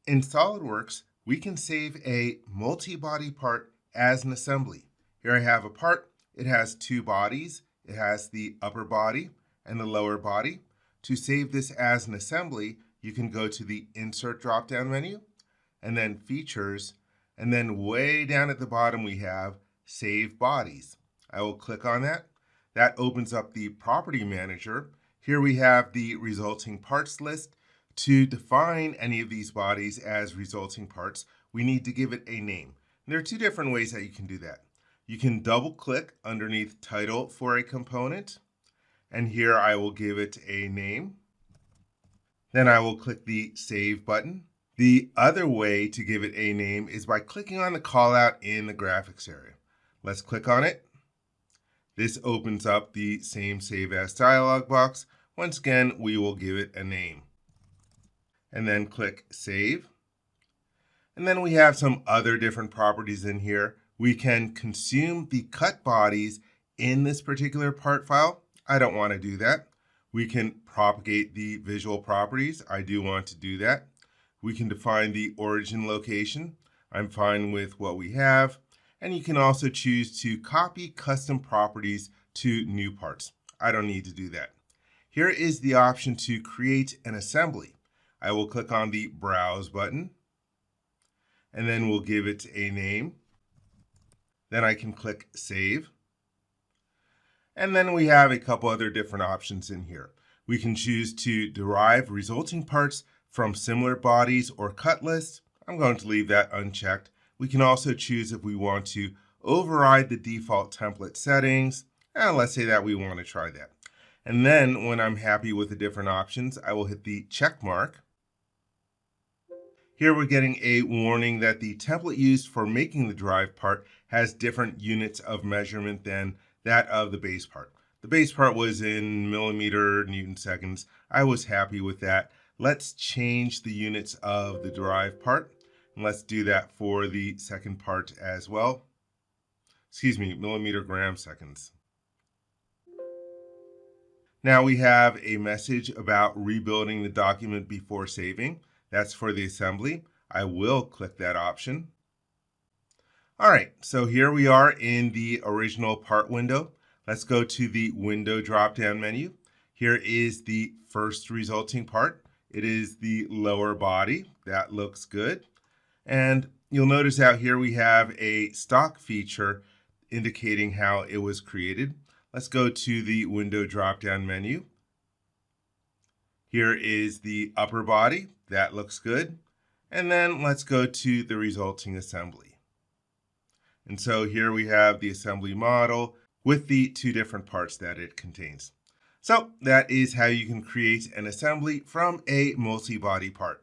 In SolidWorks, we can save a multi-body part as an assembly. Here I have a part. It has two bodies. It has the upper body and the lower body. To save this as an assembly, you can go to the Insert drop-down menu, and then Features, and then way down at the bottom we have Save Bodies. I will click on that. That opens up the Property Manager. Here we have the resulting parts list. To define any of these bodies as resulting parts, we need to give it a name. And there are two different ways that you can do that. You can double-click underneath Title for a component, and here I will give it a name. Then I will click the Save button. The other way to give it a name is by clicking on the callout in the graphics area. Let's click on it. This opens up the same Save As dialog box. Once again, we will give it a name. And then click Save. And then we have some other different properties in here. We can consume the cut bodies in this particular part file. I don't want to do that. We can propagate the visual properties. I do want to do that. We can define the origin location. I'm fine with what we have. And you can also choose to copy custom properties to new parts. I don't need to do that. Here is the option to create an assembly. I will click on the Browse button, and then we'll give it a name. Then I can click Save. And then we have a couple other different options in here. We can choose to derive resulting parts from similar bodies or cut lists. I'm going to leave that unchecked. We can also choose if we want to override the default template settings. And let's say that we want to try that. And then when I'm happy with the different options, I will hit the check mark. Here we're getting a warning that the template used for making the drive part has different units of measurement than that of the base part. The base part was in millimeter Newton seconds. I was happy with that. Let's change the units of the derived part. And let's do that for the second part as well. Excuse me, millimeter gram seconds. Now we have a message about rebuilding the document before saving. That's for the assembly. I will click that option. All right, so here we are in the original part window. Let's go to the window drop-down menu. Here is the first resulting part. It is the lower body. That looks good. And you'll notice out here we have a stock feature indicating how it was created. Let's go to the window drop-down menu. Here is the upper body. That looks good. And then let's go to the resulting assembly. And so here we have the assembly model with the two different parts that it contains. So that is how you can create an assembly from a multi-body part.